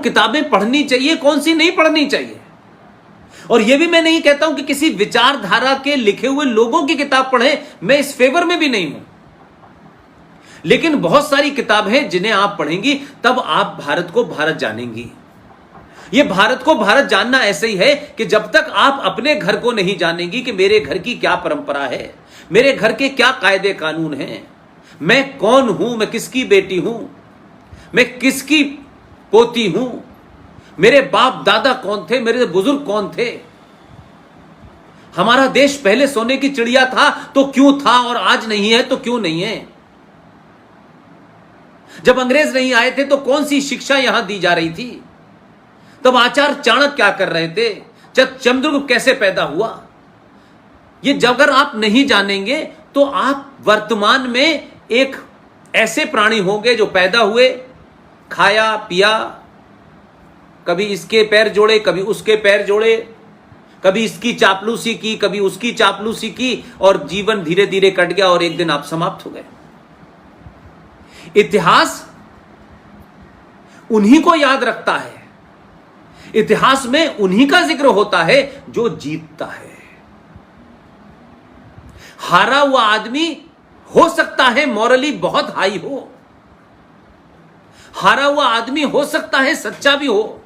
किताबें पढ़नी चाहिए, कौन सी नहीं पढ़नी चाहिए। और यह भी मैं नहीं कहता हूं कि किसी विचारधारा के लिखे हुए लोगों की किताब पढ़ें, मैं इस फेवर में भी नहीं हूं। लेकिन बहुत सारी किताब हैं जिन्हें आप पढ़ेंगी तब आप भारत को भारत जानेंगी। यह भारत को भारत जानना ऐसे ही है कि जब तक आप अपने घर को नहीं जानेंगी कि मेरे घर की क्या परंपरा है, मेरे घर के क्या कायदे कानून हैं, मैं कौन हूं, मैं किसकी बेटी हूं, मैं किसकी पोती हूं, मेरे बाप दादा कौन थे, मेरे बुजुर्ग कौन थे, हमारा देश पहले सोने की चिड़िया था तो क्यों था और आज नहीं है तो क्यों नहीं है, जब अंग्रेज नहीं आए थे तो कौन सी शिक्षा यहां दी जा रही थी, तब आचार्य चाणक्य क्या कर रहे थे, चंद्रगुप्त कैसे पैदा हुआ। ये जब अगर आप नहीं जानेंगे तो आप वर्तमान में एक ऐसे प्राणी होंगे जो पैदा हुए, खाया पिया, कभी इसके पैर जोड़े कभी उसके पैर जोड़े, कभी इसकी चापलूसी की कभी उसकी चापलूसी की, और जीवन धीरे धीरे कट गया और एक दिन आप समाप्त हो गए। इतिहास उन्हीं को याद रखता है, इतिहास में उन्हीं का जिक्र होता है जो जीतता है। हारा हुआ आदमी हो सकता है मॉरली बहुत हाई हो, हारा हुआ आदमी हो सकता है सच्चा भी हो,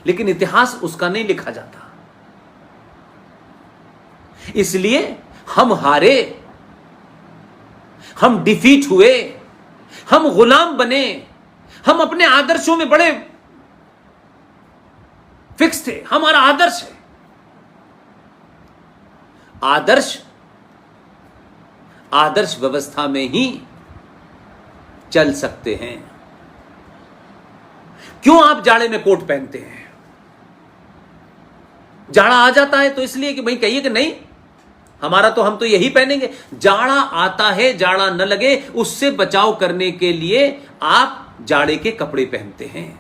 लेकिन इतिहास उसका नहीं लिखा जाता। इसलिए हम हारे, हम डिफीट हुए, हम गुलाम बने, हम अपने आदर्शों में बड़े फिक्स थे, हमारा आदर्श है। आदर्श व्यवस्था में ही चल सकते हैं। क्यों आप जाड़े में कोट पहनते हैं? जाड़ा आ जाता है तो इसलिए कि भाई कहिए कि नहीं हमारा तो हम तो यही पहनेंगे। जाड़ा आता है, जाड़ा न लगे उससे बचाव करने के लिए आप जाड़े के कपड़े पहनते हैं।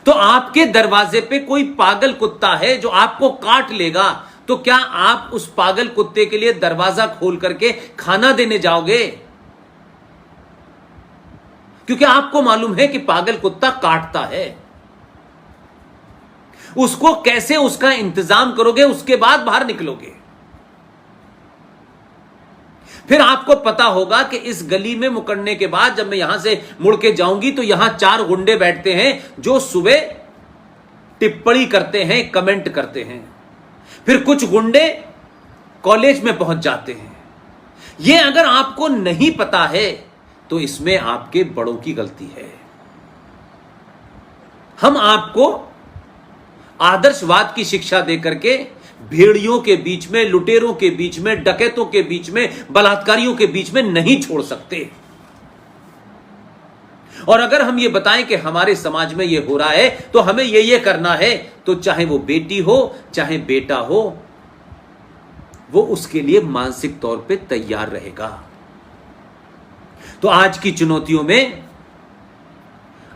तो आपके दरवाजे पे कोई पागल कुत्ता है जो आपको काट लेगा, तो क्या आप उस पागल कुत्ते के लिए दरवाजा खोल करके खाना देने जाओगे? क्योंकि आपको मालूम है कि पागल कुत्ता काटता है। उसको कैसे उसका इंतजाम करोगे, उसके बाद बाहर निकलोगे। फिर आपको पता होगा कि इस गली में मुकरने के बाद जब मैं यहां से मुड़ के जाऊंगी तो यहां 4 गुंडे बैठते हैं जो सुबह टिप्पणी करते हैं, कमेंट करते हैं। फिर कुछ गुंडे कॉलेज में पहुंच जाते हैं। यह अगर आपको नहीं पता है तो इसमें आपके बड़ों की गलती है। हम आपको आदर्शवाद की शिक्षा देकर के भेड़ियों के बीच में, लुटेरों के बीच में, डकैतों के बीच में, बलात्कारियों के बीच में नहीं छोड़ सकते। और अगर हम ये बताएं कि हमारे समाज में ये हो रहा है तो हमें ये करना है, तो चाहे वो बेटी हो चाहे बेटा हो, वो उसके लिए मानसिक तौर पे तैयार रहेगा। तो आज की चुनौतियों में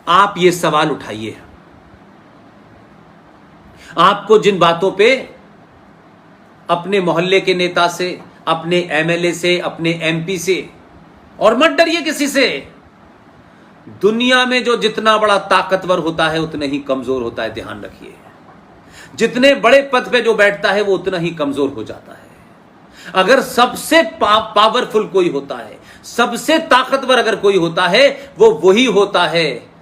आप ये सवाल उठाइए। आपको जिन बातों पे अपने मोहल्ले के नेता से, अपने एमएलए से, अपने एमपी से, और मत डरिए किसी से, दुनिया में जो जितना बड़ा ताकतवर होता है उतना ही कमजोर होता है, ध्यान रखिए। जितने बड़े पद पे जो बैठता है वो उतना ही कमजोर हो जाता है। अगर सबसे पावरफुल कोई होता है, सबसे ताकतवर अगर कोई होता है, वो वही होता है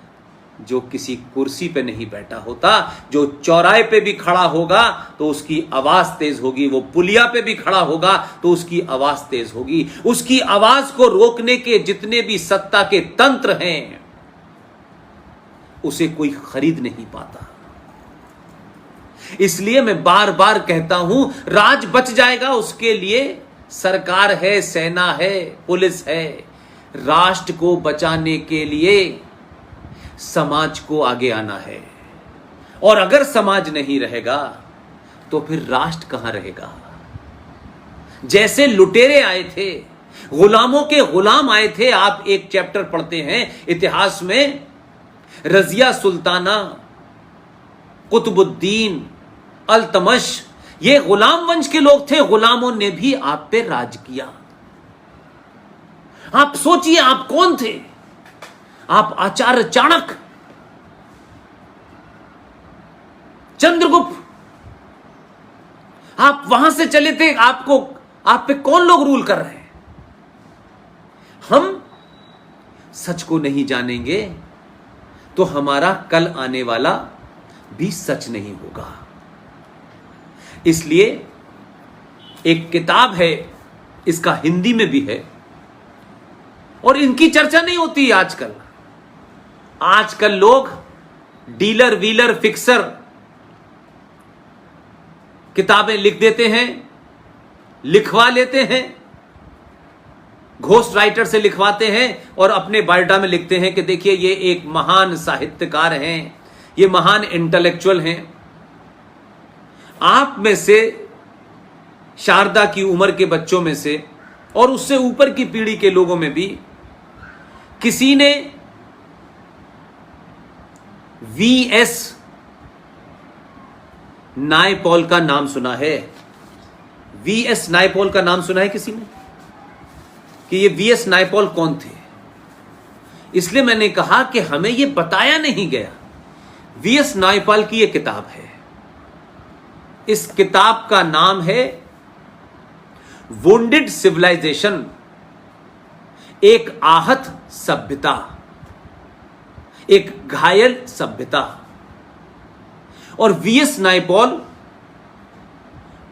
जो किसी कुर्सी पे नहीं बैठा होता। जो चौराहे पे भी खड़ा होगा तो उसकी आवाज तेज होगी, वो पुलिया पे भी खड़ा होगा तो उसकी आवाज तेज होगी। उसकी आवाज को रोकने के जितने भी सत्ता के तंत्र हैं उसे कोई खरीद नहीं पाता। इसलिए मैं बार बार कहता हूं, राज बच जाएगा उसके लिए सरकार है, सेना है, पुलिस है। राष्ट्र को बचाने के लिए समाज को आगे आना है। और अगर समाज नहीं रहेगा तो फिर राष्ट्र कहां रहेगा? जैसे लुटेरे आए थे, गुलामों के गुलाम आए थे। आप एक चैप्टर पढ़ते हैं इतिहास में, रजिया सुल्ताना, कुतुबुद्दीन, अल्तमश, ये गुलाम वंश के लोग थे। गुलामों ने भी आप पे राज किया। आप सोचिए आप कौन थे? आप आचार्य चाणक्य, चंद्रगुप्त, आप वहां से चले थे। आप पे कौन लोग रूल कर रहे हैं? हम सच को नहीं जानेंगे तो हमारा कल आने वाला भी सच नहीं होगा। इसलिए एक किताब है, इसका हिंदी में भी है, और इनकी चर्चा नहीं होती आजकल। आजकल लोग डीलर व्हीलर फिक्सर किताबें लिख देते हैं, लिखवा लेते हैं, घोस्ट राइटर से लिखवाते हैं और अपने बायोडाटा में लिखते हैं कि देखिए ये एक महान साहित्यकार हैं, ये महान इंटेलेक्चुअल हैं। आप में से, शारदा की उम्र के बच्चों में से और उससे ऊपर की पीढ़ी के लोगों में भी किसी ने वीएस नायपॉल का नाम सुना है? वीएस नायपॉल का नाम सुना है किसी ने? कि ये वीएस नायपॉल कौन थे? इसलिए मैंने कहा कि हमें ये बताया नहीं गया। वीएस नायपॉल की ये किताब है। इस किताब का नाम है वुंडेड सिविलाइजेशन, एक आहत सभ्यता, एक घायल सभ्यता। और वीएस नायपॉल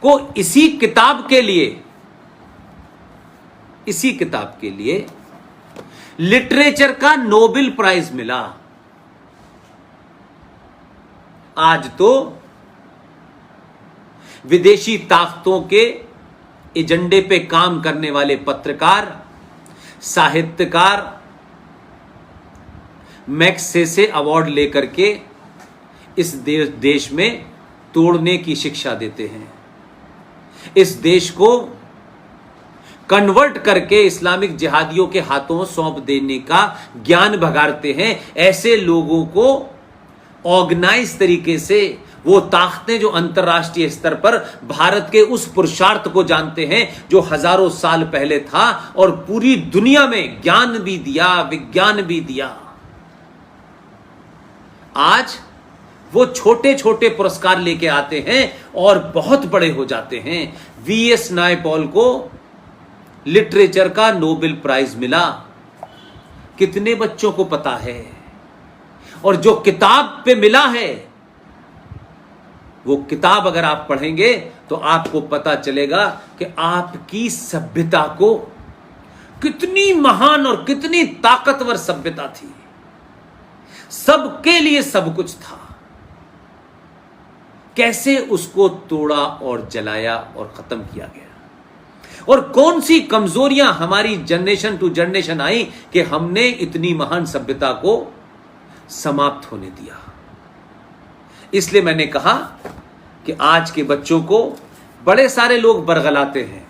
को इसी किताब के लिए लिटरेचर का नोबेल प्राइज मिला। आज तो विदेशी ताकतों के एजेंडे पे काम करने वाले पत्रकार, साहित्यकार मैग्सेसे अवार्ड लेकर के इस देश में तोड़ने की शिक्षा देते हैं। इस देश को कन्वर्ट करके इस्लामिक जिहादियों के हाथों सौंप देने का ज्ञान भगाड़ते हैं। ऐसे लोगों को ऑर्गेनाइज तरीके से वो ताकतें जो अंतर्राष्ट्रीय स्तर पर भारत के उस पुरुषार्थ को जानते हैं जो हजारों साल पहले था और पूरी दुनिया में ज्ञान भी दिया, विज्ञान भी दिया, आज वो छोटे छोटे पुरस्कार लेके आते हैं और बहुत बड़े हो जाते हैं। वीएस नायपॉल को लिटरेचर का नोबेल प्राइज मिला। कितने बच्चों को पता है? और जो किताब पे मिला है, वो किताब अगर आप पढ़ेंगे तो आपको पता चलेगा कि आपकी सभ्यता को कितनी महान और कितनी ताकतवर सभ्यता थी। सबके लिए सब कुछ था, कैसे उसको तोड़ा और जलाया और खत्म किया गया। और कौन सी कमजोरियां हमारी जनरेशन टू जनरेशन आई कि हमने इतनी महान सभ्यता को समाप्त होने दिया। इसलिए मैंने कहा कि आज के बच्चों को बड़े सारे लोग बरगलाते हैं।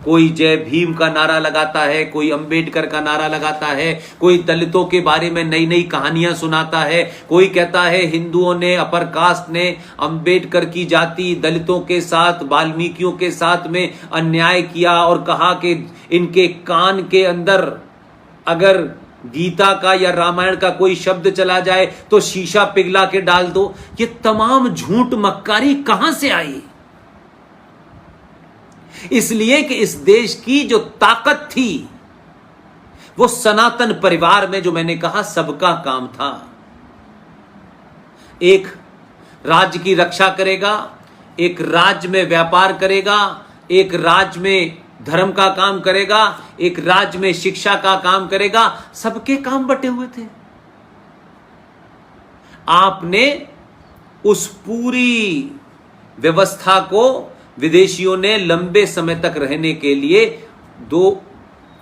कोई जय भीम का नारा लगाता है, कोई अंबेडकर का नारा लगाता है, कोई दलितों के बारे में नई नई कहानियां सुनाता है, कोई कहता है हिंदुओं ने, अपर कास्ट ने अंबेडकर की जाति दलितों के साथ, वाल्मीकियों के साथ में अन्याय किया और कहा कि इनके कान के अंदर अगर गीता का या रामायण का कोई शब्द चला जाए तो शीशा पिघला के डाल दो। ये तमाम झूठ मक्कारी कहां से आई? इसलिए कि इस देश की जो ताकत थी वो सनातन परिवार में, जो मैंने कहा सबका काम था। एक राज्य की रक्षा करेगा, एक राज्य में व्यापार करेगा, एक राज्य में धर्म का काम करेगा, एक राज्य में शिक्षा का काम करेगा। सबके काम बटे हुए थे। आपने उस पूरी व्यवस्था को विदेशियों ने लंबे समय तक रहने के लिए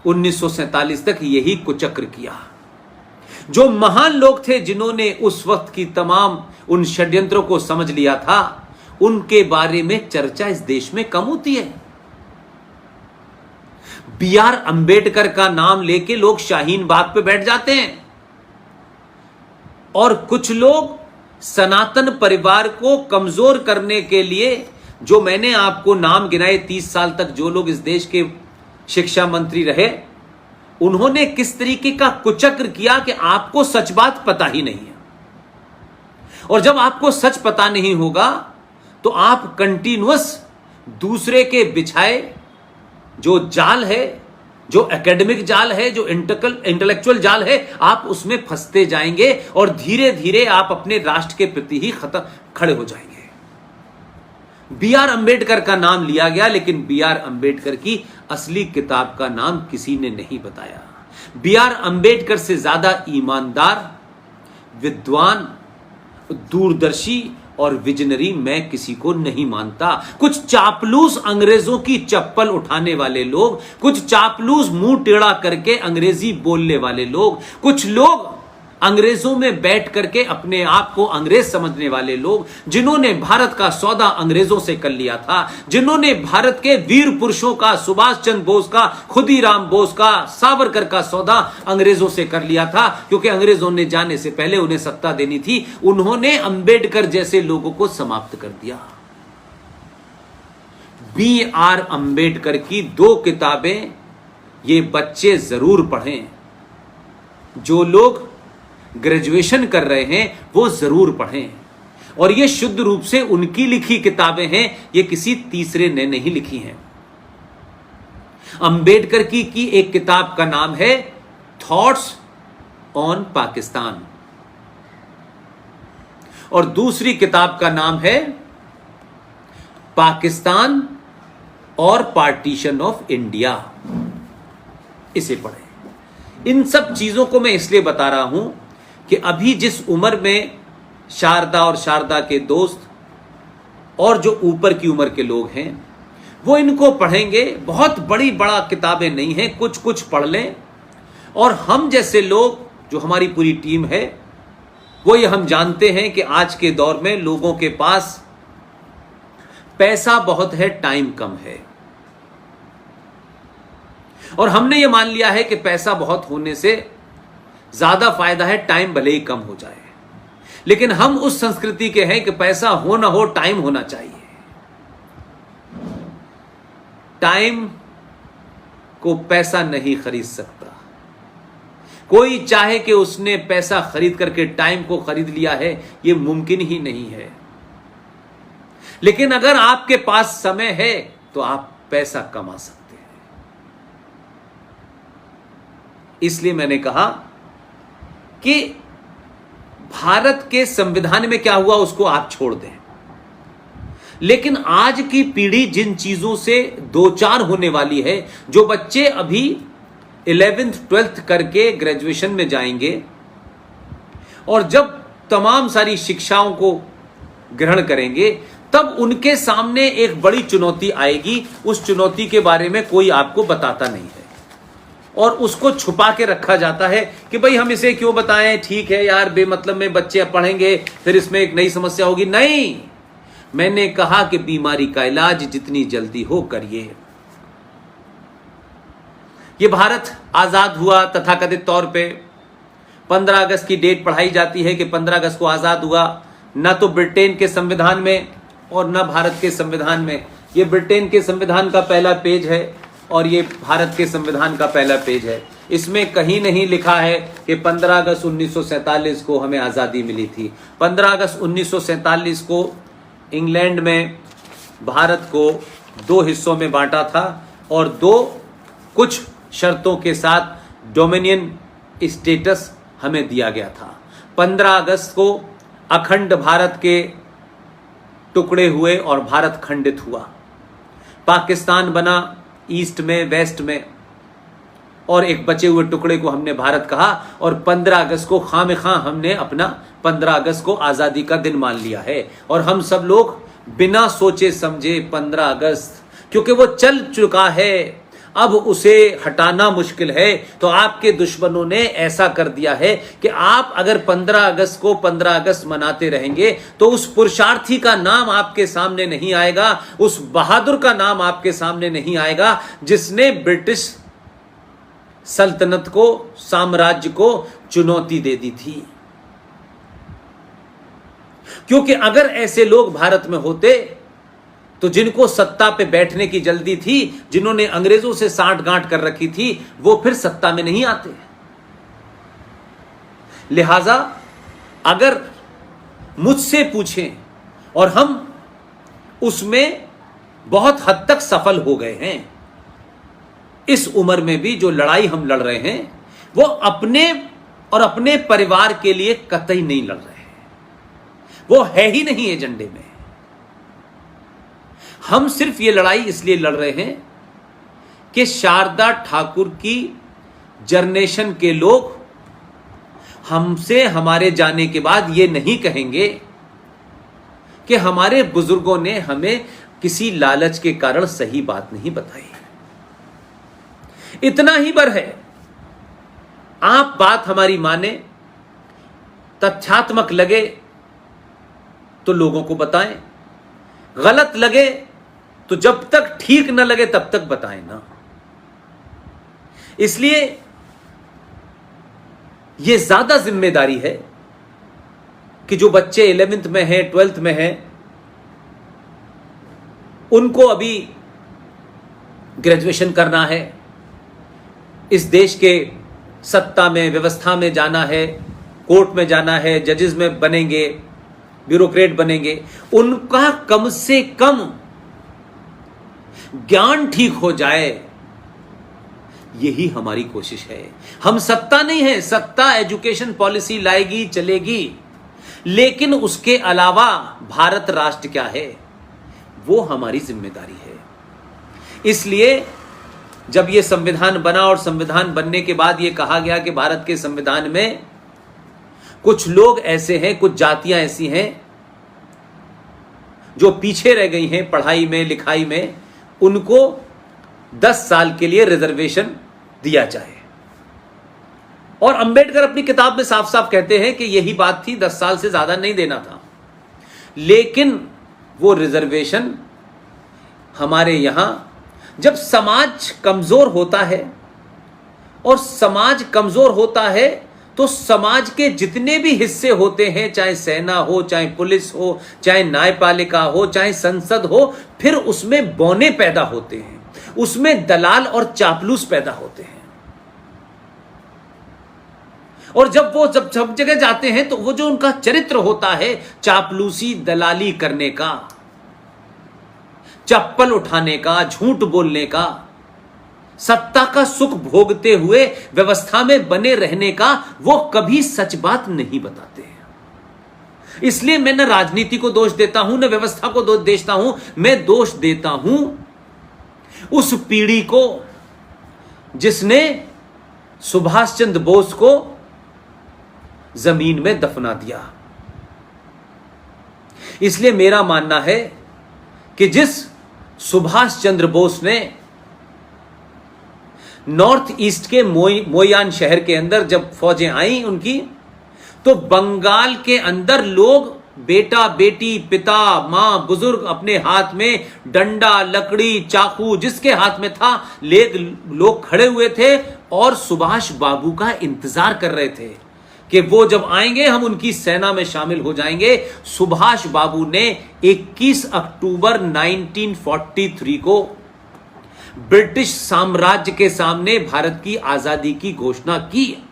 1947 तक यही कुचक्र किया। जो महान लोग थे जिन्होंने उस वक्त की तमाम उन षड्यंत्रों को समझ लिया था, उनके बारे में चर्चा इस देश में कम होती है। बी.आर. अंबेडकर का नाम लेके लोग शाहीन बाग पे बैठ जाते हैं और कुछ लोग सनातन परिवार को कमजोर करने के लिए, जो मैंने आपको नाम गिनाए 30 साल तक जो लोग इस देश के शिक्षा मंत्री रहे, उन्होंने किस तरीके का कुचक्र किया कि आपको सच बात पता ही नहीं है। और जब आपको सच पता नहीं होगा तो आप कंटिन्यूअस दूसरे के बिछाए जो जाल है, जो एकेडमिक जाल है, जो इंटेलेक्चुअल जाल है, आप उसमें फंसते जाएंगे और धीरे धीरे आप अपने राष्ट्र के प्रति ही खड़े हो जाएंगे। बी आर अंबेडकर का नाम लिया गया, लेकिन बी आर अंबेडकर की असली किताब का नाम किसी ने नहीं बताया। बी आर अंबेडकर से ज्यादा ईमानदार, विद्वान, दूरदर्शी और विजनरी मैं किसी को नहीं मानता। कुछ चापलूस अंग्रेजों की चप्पल उठाने वाले लोग, कुछ चापलूस मुंह टेढ़ा करके अंग्रेजी बोलने वाले लोग, कुछ लोग अंग्रेजों में बैठ करके अपने आप को अंग्रेज समझने वाले लोग, जिन्होंने भारत का सौदा अंग्रेजों से कर लिया था, जिन्होंने भारत के वीर पुरुषों का, सुभाष चंद्र बोस का, खुदीराम बोस का, सावरकर का सौदा अंग्रेजों से कर लिया था, क्योंकि अंग्रेजों ने जाने से पहले उन्हें सत्ता देनी थी। उन्होंने अंबेडकर जैसे लोगों को समाप्त कर दिया। बी आर अंबेडकर की 2 किताबें ये बच्चे जरूर पढ़ें। जो लोग ग्रेजुएशन कर रहे हैं वो जरूर पढ़ें। और ये शुद्ध रूप से उनकी लिखी किताबें हैं, ये किसी तीसरे ने नहीं लिखी हैं। अंबेडकर की एक किताब का नाम है थॉट्स ऑन पाकिस्तान और दूसरी किताब का नाम है पाकिस्तान और पार्टीशन ऑफ इंडिया। इसे पढ़ें। इन सब चीजों को मैं इसलिए बता रहा हूं कि अभी जिस उम्र में शारदा और शारदा के दोस्त और जो ऊपर की उम्र के लोग हैं वो इनको पढ़ेंगे। बहुत बड़ा किताबें नहीं हैं, कुछ कुछ पढ़ लें। और हम जैसे लोग, जो हमारी पूरी टीम है, वो ये हम जानते हैं कि आज के दौर में लोगों के पास पैसा बहुत है, टाइम कम है। और हमने ये मान लिया है कि पैसा बहुत होने से ज्यादा फायदा है, टाइम भले ही कम हो जाए। लेकिन हम उस संस्कृति के हैं कि पैसा हो ना हो, टाइम होना चाहिए। टाइम को पैसा नहीं खरीद सकता। कोई चाहे कि उसने पैसा खरीद करके टाइम को खरीद लिया है, यह मुमकिन ही नहीं है। लेकिन अगर आपके पास समय है तो आप पैसा कमा सकते हैं। इसलिए मैंने कहा कि भारत के संविधान में क्या हुआ उसको आप छोड़ दें, लेकिन आज की पीढ़ी जिन चीजों से दो चार होने वाली है, जो बच्चे अभी 11th 12th करके ग्रेजुएशन में जाएंगे और जब तमाम सारी शिक्षाओं को ग्रहण करेंगे, तब उनके सामने एक बड़ी चुनौती आएगी। उस चुनौती के बारे में कोई आपको बताता नहीं है और उसको छुपा के रखा जाता है कि भाई हम इसे क्यों बताएं, ठीक है यार, बेमतलब में बच्चे पढ़ेंगे, फिर इसमें एक नई समस्या होगी। नहीं, मैंने कहा कि बीमारी का इलाज जितनी जल्दी हो करिए। ये भारत आजाद हुआ तथाकथित तौर पे 15 अगस्त की डेट पढ़ाई जाती है कि 15 अगस्त को आजाद हुआ। न तो ब्रिटेन के संविधान में और न भारत के संविधान में। ये ब्रिटेन के संविधान का पहला पेज है और ये भारत के संविधान का पहला पेज है। इसमें कहीं नहीं लिखा है कि 15 अगस्त 1947 को हमें आज़ादी मिली थी। 15 अगस्त 1947 को इंग्लैंड में भारत को 2 हिस्सों में बांटा था और 2 कुछ शर्तों के साथ डोमिनियन स्टेटस हमें दिया गया था। 15 अगस्त को अखंड भारत के टुकड़े हुए और भारत खंडित हुआ। पाकिस्तान बना ईस्ट में, वेस्ट में, और एक बचे हुए टुकड़े को हमने भारत कहा। और 15 अगस्त को खामखा हमने अपना 15 अगस्त को आज़ादी का दिन मान लिया है। और हम सब लोग बिना सोचे समझे 15 अगस्त, क्योंकि वो चल चुका है, अब उसे हटाना मुश्किल है, तो आपके दुश्मनों ने ऐसा कर दिया है कि आप अगर 15 अगस्त को 15 अगस्त मनाते रहेंगे तो उस पुरुषार्थी का नाम आपके सामने नहीं आएगा, उस बहादुर का नाम आपके सामने नहीं आएगा जिसने ब्रिटिश सल्तनत को, साम्राज्य को चुनौती दे दी थी। क्योंकि अगर ऐसे लोग भारत में होते तो जिनको सत्ता पे बैठने की जल्दी थी, जिन्होंने अंग्रेजों से सांठ-गांठ कर रखी थी, वो फिर सत्ता में नहीं आते। लिहाजा अगर मुझसे पूछें, और हम उसमें बहुत हद तक सफल हो गए हैं, इस उम्र में भी जो लड़ाई हम लड़ रहे हैं वो अपने और अपने परिवार के लिए कतई नहीं लड़ रहे हैं, वो है ही नहीं एजेंडे में। हम सिर्फ ये लड़ाई इसलिए लड़ रहे हैं कि शारदा ठाकुर की जनरेशन के लोग हमसे हमारे जाने के बाद ये नहीं कहेंगे कि हमारे बुजुर्गों ने हमें किसी लालच के कारण सही बात नहीं बताई। इतना ही बर है, आप बात हमारी माने, तथ्यात्मक लगे तो लोगों को बताएं, गलत लगे तो जब तक ठीक न लगे तब तक बताएं ना। इसलिए यह ज्यादा जिम्मेदारी है कि जो बच्चे 11th में हैं, 12th में हैं, उनको अभी ग्रेजुएशन करना है, इस देश के सत्ता में, व्यवस्था में जाना है, कोर्ट में जाना है, जजेस में बनेंगे, ब्यूरोक्रेट बनेंगे, उनका कम से कम ज्ञान ठीक हो जाए, यही हमारी कोशिश है। हम सत्ता नहीं है, सत्ता एजुकेशन पॉलिसी लाएगी, चलेगी, लेकिन उसके अलावा भारत राष्ट्र क्या है वो हमारी जिम्मेदारी है। इसलिए जब यह संविधान बना और संविधान बनने के बाद यह कहा गया कि भारत के संविधान में कुछ लोग ऐसे हैं, कुछ जातियां ऐसी हैं जो पीछे रह गई हैं पढ़ाई में, लिखाई में, उनको 10 साल के लिए रिजर्वेशन दिया जाए। और अंबेडकर अपनी किताब में साफ साफ कहते हैं कि यही बात थी, 10 साल से ज्यादा नहीं देना था। लेकिन वो रिजर्वेशन हमारे यहां, जब समाज कमजोर होता है, और समाज कमजोर होता है तो समाज के जितने भी हिस्से होते हैं, चाहे सेना हो, चाहे पुलिस हो, चाहे न्यायपालिका हो, चाहे संसद हो, फिर उसमें बौने पैदा होते हैं, उसमें दलाल और चापलूस पैदा होते हैं। और जब सब जगह जाते हैं तो वो जो उनका चरित्र होता है चापलूसी, दलाली करने का, चप्पल उठाने का, झूठ बोलने का, सत्ता का सुख भोगते हुए व्यवस्था में बने रहने का, वो कभी सच बात नहीं बताते हैं। इसलिए मैं न राजनीति को दोष देता हूं, न व्यवस्था को दोष देता हूं, मैं दोष देता हूं उस पीढ़ी को जिसने सुभाष चंद्र बोस को जमीन में दफना दिया। इसलिए मेरा मानना है कि जिस सुभाष चंद्र बोस ने नॉर्थ ईस्ट के मोयान शहर के अंदर जब फौजें आई उनकी, तो बंगाल के अंदर लोग, बेटा बेटी, पिता मां, बुजुर्ग, अपने हाथ में डंडा, लकड़ी, चाकू, जिसके हाथ में था, लोग खड़े हुए थे और सुभाष बाबू का इंतजार कर रहे थे कि वो जब आएंगे हम उनकी सेना में शामिल हो जाएंगे। सुभाष बाबू ने 21 अक्टूबर 1943 को ब्रिटिश साम्राज्य के सामने भारत की आजादी की घोषणा की।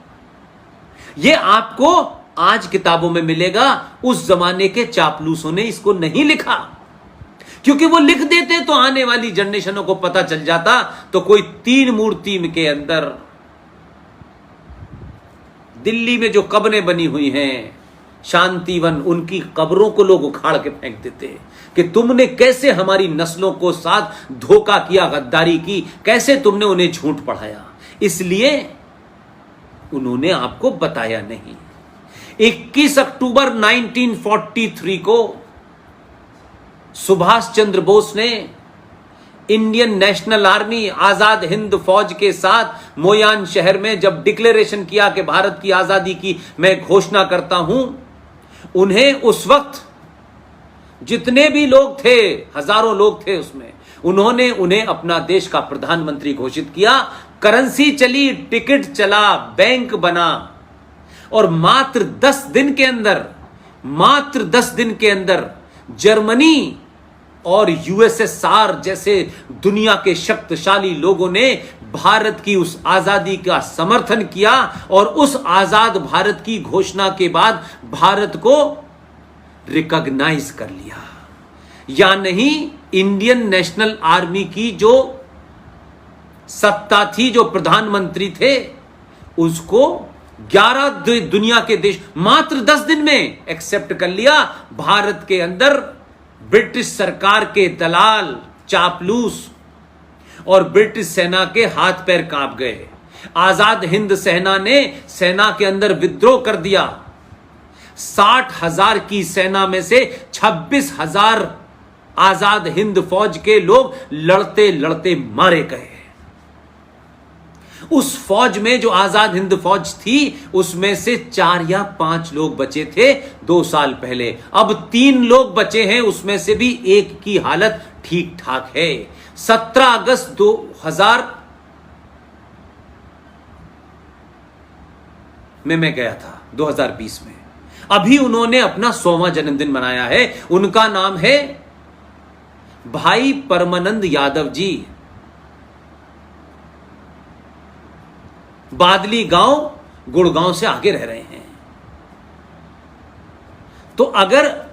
यह आपको आज किताबों में मिलेगा, उस जमाने के चापलूसों ने इसको नहीं लिखा, क्योंकि वो लिख देते तो आने वाली जनरेशनों को पता चल जाता, तो कोई 3 मूर्ति के अंदर दिल्ली में जो कब्रें बनी हुई हैं, शांतिवन, उनकी कब्रों को लोग उखाड़ के फेंक देते कि तुमने कैसे हमारी नस्लों को साथ धोखा किया, गद्दारी की, कैसे तुमने उन्हें झूठ पढ़ाया। इसलिए उन्होंने आपको बताया नहीं। 21 अक्टूबर 1943 को सुभाष चंद्र बोस ने Indian national army, Azad Hind फौज के साथ मोयान शहर में जब डिक्लेरेशन किया कि भारत की आजादी की मैं घोषणा करता हूं, उन्हें उस वक्त जितने भी लोग थे, हजारों लोग थे उसमें, उन्होंने उन्हें अपना देश का प्रधानमंत्री घोषित किया। करेंसी चली, टिकट चला, बैंक बना, और मात्र 10 दिन के अंदर जर्मनी और यूएसएसआर जैसे दुनिया के शक्तिशाली लोगों ने भारत की उस आजादी का समर्थन किया और उस आजाद भारत की घोषणा के बाद भारत को रिकॉग्नाइज कर लिया। या नहीं, इंडियन नेशनल आर्मी की जो सत्ता थी, जो प्रधानमंत्री थे, उसको 11 दुनिया के देश मात्र 10 दिन में एक्सेप्ट कर लिया। भारत के अंदर ब्रिटिश सरकार के दलाल, चापलूस और ब्रिटिश सेना के हाथ पैर कांप गए। आजाद हिंद सेना ने सेना के अंदर विद्रोह कर दिया। 60,000 की सेना में से 26,000 आजाद हिंद फौज के लोग लड़ते लड़ते मारे गए। उस फौज में जो आजाद हिंद फौज थी, उसमें से 4 या 5 लोग बचे थे 2 साल पहले। अब 3 लोग बचे हैं, उसमें से भी एक की हालत ठीक ठाक है। 17 अगस्त 2000 में मैं गया था, 2020 में। अभी उन्होंने अपना 100वां जन्मदिन मनाया है। उनका नाम है भाई परमानंद यादव जी। बादली गांव, गुड़गांव से आगे रह रहे हैं। तो अगर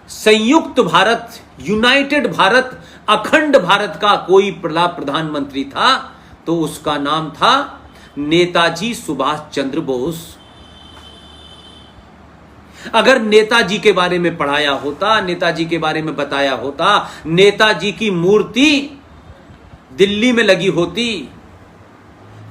संयुक्त भारत, यूनाइटेड भारत, अखंड भारत का कोई प्रधानमंत्री था तो उसका नाम था नेताजी सुभाष चंद्र बोस। अगर नेताजी के बारे में पढ़ाया होता, नेताजी के बारे में बताया होता, नेताजी की मूर्ति दिल्ली में लगी होती,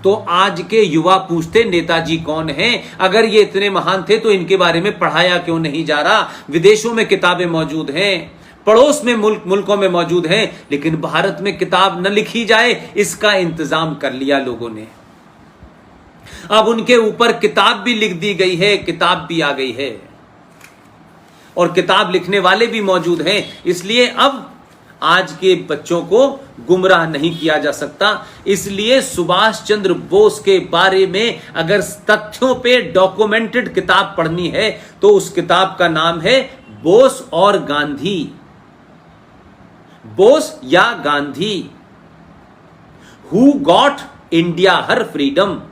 तो आज के युवा पूछते नेताजी कौन हैं? अगर ये इतने महान थे तो इनके बारे में पढ़ाया क्यों नहीं जा रहा? विदेशों में किताबें मौजूद हैं, पड़ोस में मुल्कों में मौजूद हैं, लेकिन भारत में किताब न लिखी जाए, इसका इंतजाम कर लिया लोगों ने। अब उनके ऊपर किताब भी लिख दी गई है, किताब भी आ गई है और किताब लिखने वाले भी मौजूद हैं। इसलिए अब आज के बच्चों को गुमराह नहीं किया जा सकता। इसलिए सुभाष चंद्र बोस के बारे में अगर तथ्यों पे डॉक्यूमेंटेड किताब पढ़नी है तो उस किताब का नाम है बोस और गांधी। बोस या Gandhi, who got India her freedom,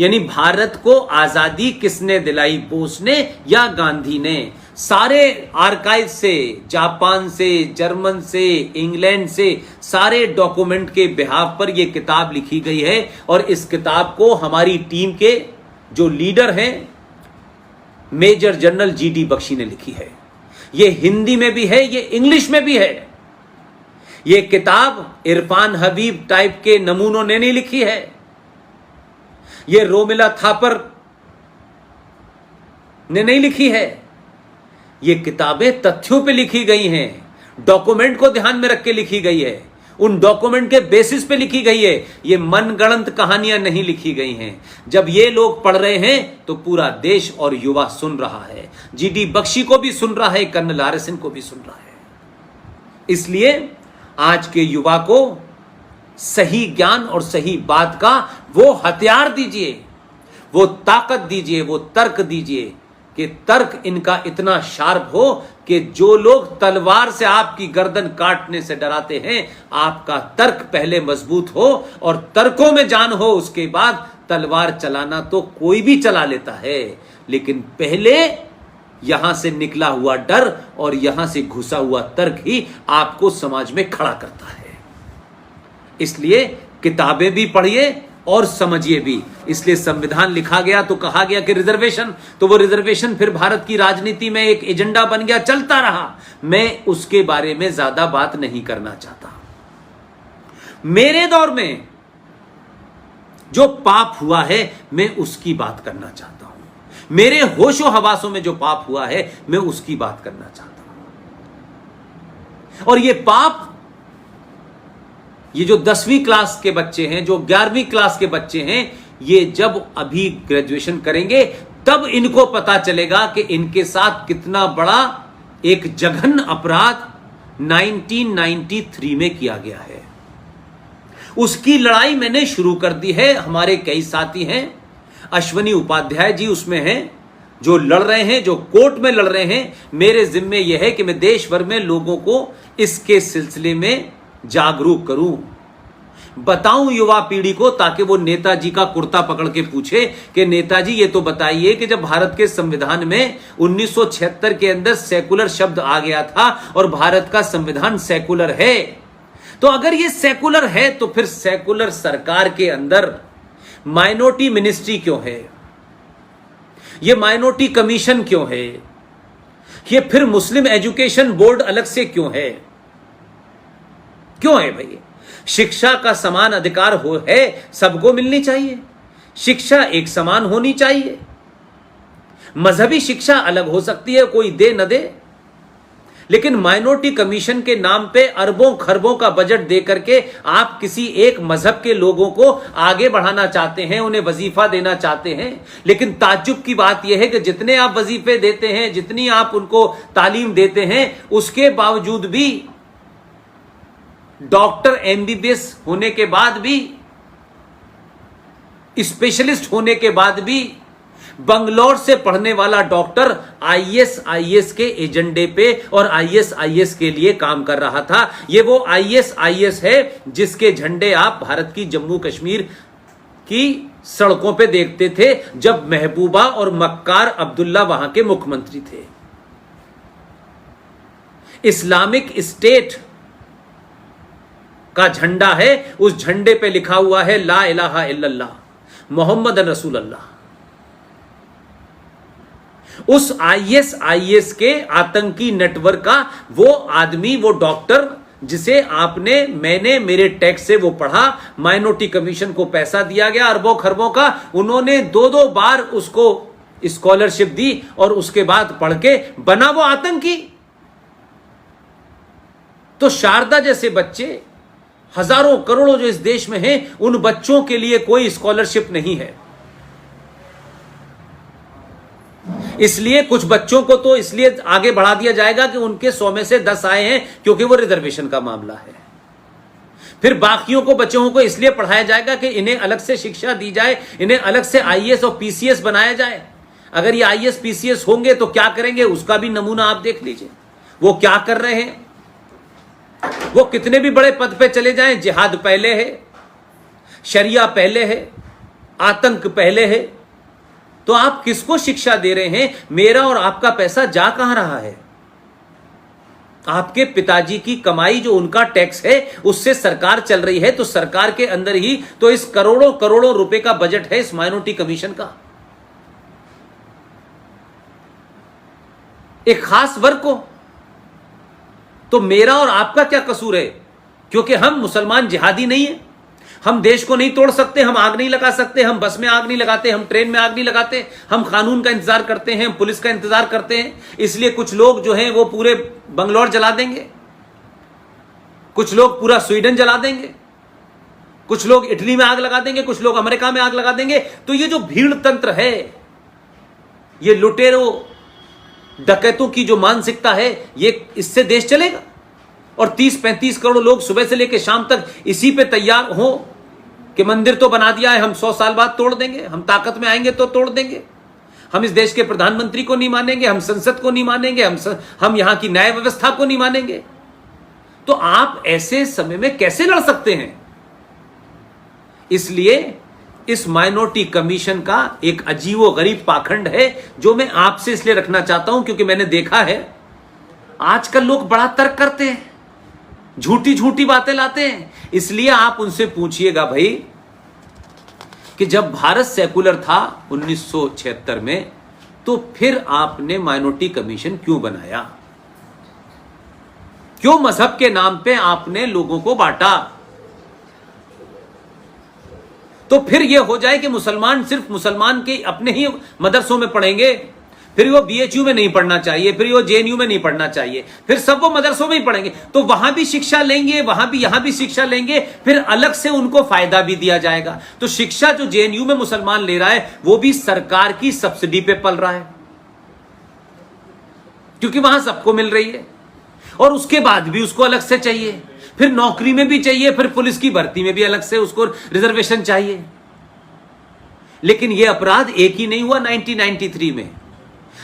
यानी भारत को आजादी किसने दिलाई, बोस ने या गांधी ने। सारे आर्काइव से, जापान से, जर्मन से, इंग्लैंड से, सारे डॉक्यूमेंट के बिहाफ पर यह किताब लिखी गई है और इस किताब को हमारी टीम के जो लीडर हैं मेजर जनरल जीडी बख्शी ने लिखी है। यह हिंदी में भी है, यह इंग्लिश में भी है। यह किताब इरफान हबीब टाइप के नमूनों ने नहीं लिखी है, यह रोमिला थापर ने नहीं लिखी है। ये किताबें तथ्यों पे लिखी गई हैं, डॉक्यूमेंट को ध्यान में रख के लिखी गई है, उन डॉक्यूमेंट के बेसिस पे लिखी गई है। ये मनगढ़ंत कहानियां नहीं लिखी गई हैं। जब ये लोग पढ़ रहे हैं तो पूरा देश और युवा सुन रहा है, जीडी बख्शी को भी सुन रहा है, कर्नल आरएसएन को भी सुन रहा है। इसलिए आज के युवा को सही ज्ञान और सही बात का वो हथियार दीजिए, वो ताकत दीजिए, वो तर्क दीजिए कि तर्क इनका इतना शार्प हो कि जो लोग तलवार से आपकी गर्दन काटने से डराते हैं, आपका तर्क पहले मजबूत हो और तर्कों में जान हो। उसके बाद तलवार चलाना तो कोई भी चला लेता है, लेकिन पहले यहां से निकला हुआ डर और यहां से घुसा हुआ तर्क ही आपको समाज में खड़ा करता है। इसलिए किताबें भी पढ़िए और समझिए भी। इसलिए संविधान लिखा गया तो कहा गया कि रिजर्वेशन, तो वो रिजर्वेशन फिर भारत की राजनीति में एक एजेंडा बन गया, चलता रहा। मैं उसके बारे में ज्यादा बात नहीं करना चाहता। मेरे दौर में जो पाप हुआ है मैं उसकी बात करना चाहता हूं। मेरे होशो हवासों में जो पाप हुआ है मैं उसकी बात करना चाहता हूं। और ये पाप, ये जो 10वीं क्लास के बच्चे हैं, जो 11वीं क्लास के बच्चे हैं, ये जब अभी ग्रेजुएशन करेंगे तब इनको पता चलेगा कि इनके साथ कितना बड़ा एक जघन्य अपराध 1993 में किया गया है। उसकी लड़ाई मैंने शुरू कर दी है। हमारे कई साथी हैं, अश्वनी उपाध्याय जी उसमें हैं, जो लड़ रहे हैं, जो कोर्ट में लड़ रहे हैं, मेरे जिम्मे यह है कि मैं देश भर में लोगों को इसके सिलसिले में जागरूक करूं, बताऊं युवा पीढ़ी को, ताकि वो नेताजी का कुर्ता पकड़ के पूछे कि नेताजी ये तो बताइए कि जब भारत के संविधान में 1976 के अंदर सेकुलर शब्द आ गया था और भारत का संविधान सेकुलर है, तो अगर ये सेकुलर है तो फिर सेकुलर सरकार के अंदर माइनॉरिटी मिनिस्ट्री क्यों है, ये माइनॉरिटी कमीशन क्यों है, ये फिर मुस्लिम एजुकेशन बोर्ड अलग से क्यों है, क्यों है भाई? शिक्षा का समान अधिकार है, सबको मिलनी चाहिए, शिक्षा एक समान होनी चाहिए। मजहबी शिक्षा अलग हो सकती है, कोई दे न दे, लेकिन माइनॉरिटी कमीशन के नाम पे अरबों खरबों का बजट दे करके आप किसी एक मजहब के लोगों को आगे बढ़ाना चाहते हैं, उन्हें वजीफा देना चाहते हैं। लेकिन ताज्जुब की बात यह है कि जितने आप वजीफे देते हैं, जितनी आप उनको तालीम देते हैं, उसके बावजूद भी डॉक्टर एमबीबीएस होने के बाद भी, स्पेशलिस्ट होने के बाद भी, बंगलौर से पढ़ने वाला डॉक्टर आईएएस के एजेंडे पे और आईएएस के लिए काम कर रहा था। ये वो आईएएस है जिसके झंडे आप भारत की जम्मू कश्मीर की सड़कों पे देखते थे जब महबूबा और मक्कार अब्दुल्ला वहां के मुख्यमंत्री थे। इस्लामिक स्टेट का झंडा है, उस झंडे पे लिखा हुआ है ला इलाहा इल्लल्लाह मोहम्मद रसूलुल्लाह। उस आईएस के आतंकी नेटवर्क का वो आदमी, वो डॉक्टर जिसे आपने, मैंने, मेरे टैक्स से वो पढ़ा, माइनॉरिटी कमीशन को पैसा दिया गया अरबों खरबों का, उन्होंने दो बार उसको स्कॉलरशिप दी और उसके बाद पढ़ के बना वो आतंकी। तो शारदा जैसे बच्चे, हजारों करोड़ों जो इस देश में हैं, उन बच्चों के लिए कोई स्कॉलरशिप नहीं है। इसलिए कुछ बच्चों को तो इसलिए आगे बढ़ा दिया जाएगा कि उनके 100 में से 10 आए हैं, क्योंकि वो रिजर्वेशन का मामला है। फिर बाकियों को, बच्चों को इसलिए पढ़ाया जाएगा कि इन्हें अलग से शिक्षा दी जाए, इन्हें अलग से आईएएस और पीसीएस बनाया जाए। अगर ये आईएएस पीसीएस होंगे तो क्या करेंगे, उसका भी नमूना आप देख लीजिए। वो क्या कर रहे हैं, वो कितने भी बड़े पद पे चले जाएं, जिहाद पहले है, शरिया पहले है, आतंक पहले है। तो आप किसको शिक्षा दे रहे हैं? मेरा और आपका पैसा जा कहां रहा है? आपके पिताजी की कमाई, जो उनका टैक्स है, उससे सरकार चल रही है। तो सरकार के अंदर ही तो इस करोड़ों करोड़ों रुपए का बजट है इस माइनॉरिटी कमीशन का। एक खास वर्ग को। तो मेरा और आपका क्या कसूर है? क्योंकि हम मुसलमान जिहादी नहीं है, हम देश को नहीं तोड़ सकते, हम आग नहीं लगा सकते, हम बस में आग नहीं लगाते, हम ट्रेन में आग नहीं लगाते, हम कानून का इंतजार करते हैं, हम पुलिस का इंतजार करते हैं। इसलिए कुछ लोग जो हैं वो पूरे बंगलौर जला देंगे, कुछ लोग पूरा स्वीडन जला देंगे, कुछ लोग इटली में आग लगा देंगे, कुछ लोग अमेरिका में आग लगा देंगे। तो ये जो भीड़ तंत्र है, ये लुटेरों डकैतों की जो मानसिकता है, ये इससे देश चलेगा। और 30-35 करोड़ लोग सुबह से लेकर शाम तक इसी पे तैयार हो कि मंदिर तो बना दिया है, हम 100 साल बाद तोड़ देंगे, हम ताकत में आएंगे तो तोड़ देंगे, हम इस देश के प्रधानमंत्री को नहीं मानेंगे, हम संसद को नहीं मानेंगे, हम यहां की न्याय व्यवस्था को नहीं मानेंगे। तो आप ऐसे समय में कैसे लड़ सकते हैं? इसलिए इस माइनॉरिटी कमीशन का एक अजीबो गरीब पाखंड है, जो मैं आपसे इसलिए रखना चाहता हूं क्योंकि मैंने देखा है आजकल लोग बड़ा तर्क करते हैं, झूठी झूठी बातें लाते हैं। इसलिए आप उनसे पूछिएगा भाई कि जब भारत सेकुलर था 1976 में, तो फिर आपने माइनॉरिटी कमीशन क्यों बनाया? क्यों मजहब के नाम पे आपने लोगों को बांटा? तो फिर यह हो जाए कि मुसलमान सिर्फ मुसलमान के अपने ही मदरसों में पढ़ेंगे, फिर वो बीएचयू में नहीं पढ़ना चाहिए, फिर वो जेएनयू में नहीं पढ़ना चाहिए, फिर सब वो मदरसों में ही पढ़ेंगे। तो वहां भी शिक्षा लेंगे, वहां भी, यहां भी शिक्षा लेंगे, फिर अलग से उनको फायदा भी दिया जाएगा। तो शिक्षा जो जेएनयू में मुसलमान ले रहा है, वो भी सरकार की सब्सिडी पे पल रहा है, क्योंकि वहां सबको मिल रही है। और उसके बाद भी उसको अलग से चाहिए, फिर नौकरी में भी चाहिए, फिर पुलिस की भर्ती में भी अलग से उसको रिजर्वेशन चाहिए। लेकिन यह अपराध एक ही नहीं हुआ 1993 में,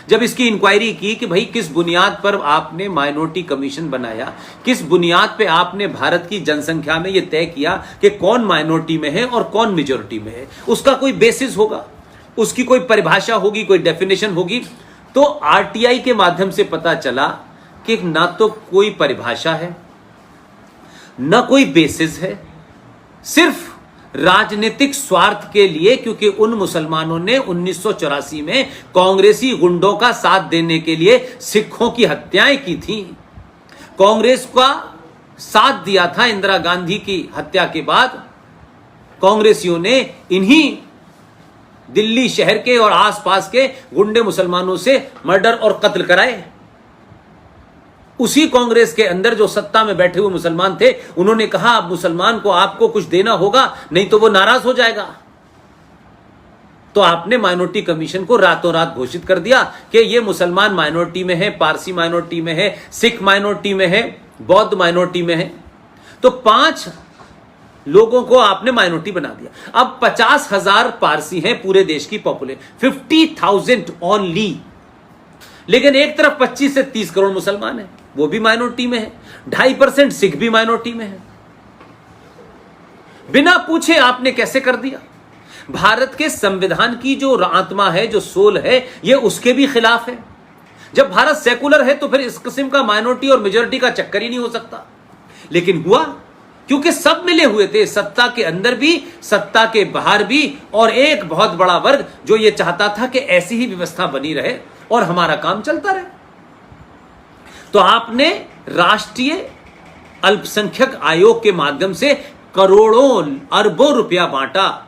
जब इसकी इंक्वायरी की कि भाई किस बुनियाद पर आपने माइनॉरिटी कमीशन बनाया, किस बुनियाद पे आपने भारत की जनसंख्या में यह तय किया कि कौन माइनॉरिटी में है और कौन मेजॉरिटी में है, उसका कोई बेसिस होगा, उसकी कोई परिभाषा होगी, कोई डेफिनेशन होगी। तो आरटीआई के माध्यम से पता चला कि ना तो कोई परिभाषा है, ना कोई बेसिस है, सिर्फ राजनीतिक स्वार्थ के लिए, क्योंकि उन मुसलमानों ने 1984 में कांग्रेसी गुंडों का साथ देने के लिए सिखों की हत्याएं की थी, कांग्रेस का साथ दिया था इंदिरा गांधी की हत्या के बाद। कांग्रेसियों ने इन्हीं दिल्ली शहर के और आसपास के गुंडे मुसलमानों से मर्डर और कत्ल कराए। उसी कांग्रेस के अंदर जो सत्ता में बैठे हुए मुसलमान थे, उन्होंने कहा अब मुसलमान को आपको कुछ देना होगा, नहीं तो वो नाराज हो जाएगा। तो आपने माइनॉरिटी कमीशन को रातों रात घोषित कर दिया कि ये मुसलमान माइनॉरिटी में है, पारसी माइनॉरिटी में है, सिख माइनॉरिटी में है, बौद्ध माइनॉरिटी में है। तो 5 लोगों को आपने माइनॉरिटी बना दिया। अब 50,000 पारसी हैं पूरे देश की पॉपुलेशन, 50,000 ओनली। लेकिन एक तरफ 25 से 30 करोड़ मुसलमान हैं, वो भी माइनॉरिटी में है, 2.5% सिख भी माइनॉरिटी में है। बिना पूछे आपने कैसे कर दिया? भारत के संविधान की जो आत्मा है, जो सोल है, ये उसके भी खिलाफ है। जब भारत सेकुलर है तो फिर इस किस्म का माइनॉरिटी और मेजॉरिटी का चक्कर ही नहीं हो सकता। लेकिन हुआ, क्योंकि सब मिले हुए थे, सत्ता के अंदर भी, सत्ता के बाहर भी, और एक बहुत बड़ा वर्ग जो ये चाहता था कि ऐसी ही व्यवस्था बनी रहे और हमारा काम चलता रहे। तो आपने राष्ट्रीय अल्पसंख्यक आयोग के माध्यम से करोड़ों अरबों रुपया बांटा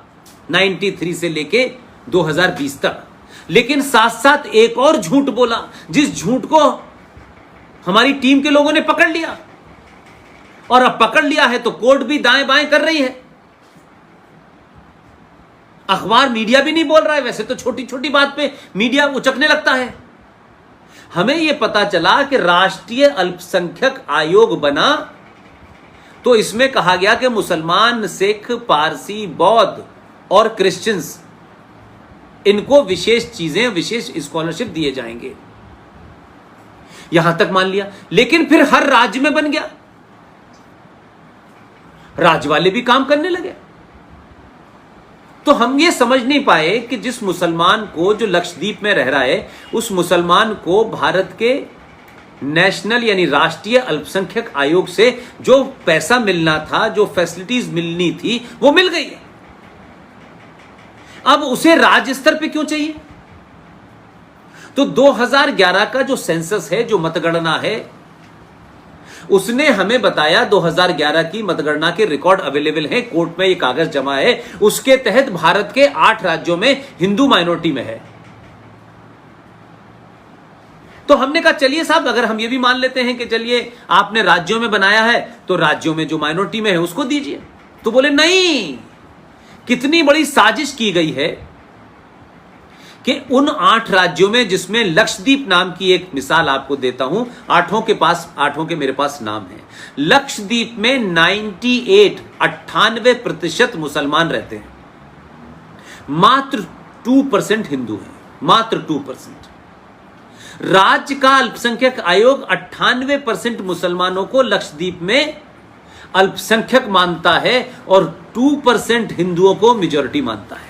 93 से लेके 2020 तक। लेकिन साथ साथ एक और झूठ बोला, जिस झूठ को हमारी टीम के लोगों ने पकड़ लिया, और अब पकड़ लिया है तो कोर्ट भी दाएं बाएं कर रही है, अखबार मीडिया भी नहीं बोल रहा है। वैसे तो छोटी छोटी बात पे मीडिया उचकने लगता है। हमें यह पता चला कि राष्ट्रीय अल्पसंख्यक आयोग बना तो इसमें कहा गया कि मुसलमान, सिख, पारसी, बौद्ध और क्रिश्चियंस, इनको विशेष चीजें, विशेष स्कॉलरशिप दिए जाएंगे। यहां तक मान लिया। लेकिन फिर हर राज्य में बन गया, राज्य वाले भी काम करने लगे। तो हम ये समझ नहीं पाए कि जिस मुसलमान को, जो लक्षद्वीप में रह रहा है, उस मुसलमान को भारत के नेशनल यानी राष्ट्रीय अल्पसंख्यक आयोग से जो पैसा मिलना था, जो फैसिलिटीज मिलनी थी, वो मिल गई। अब उसे राज्य स्तर पे क्यों चाहिए? तो 2011 का जो सेंसस है, जो मतगणना है, उसने हमें बताया, 2011 की मतगणना के रिकॉर्ड अवेलेबल हैं, कोर्ट में ये कागज जमा है, उसके तहत भारत के 8 राज्यों में हिंदू माइनॉरिटी में है। तो हमने कहा चलिए साहब, अगर हम ये भी मान लेते हैं कि चलिए आपने राज्यों में बनाया है, तो राज्यों में जो माइनॉरिटी में है उसको दीजिए। तो बोले नहीं, कितनी बड़ी साजिश की गई है कि उन 8 राज्यों में, जिसमें लक्षद्वीप नाम की एक मिसाल आपको देता हूं, 8 के मेरे पास नाम है। लक्षद्वीप में 98% मुसलमान रहते हैं, मात्र 2% हिंदू हैं, मात्र 2%। राज्य का अल्पसंख्यक आयोग 98% मुसलमानों को लक्षद्वीप में अल्पसंख्यक मानता है और 2% हिंदुओं को मेजॉरिटी मानता है।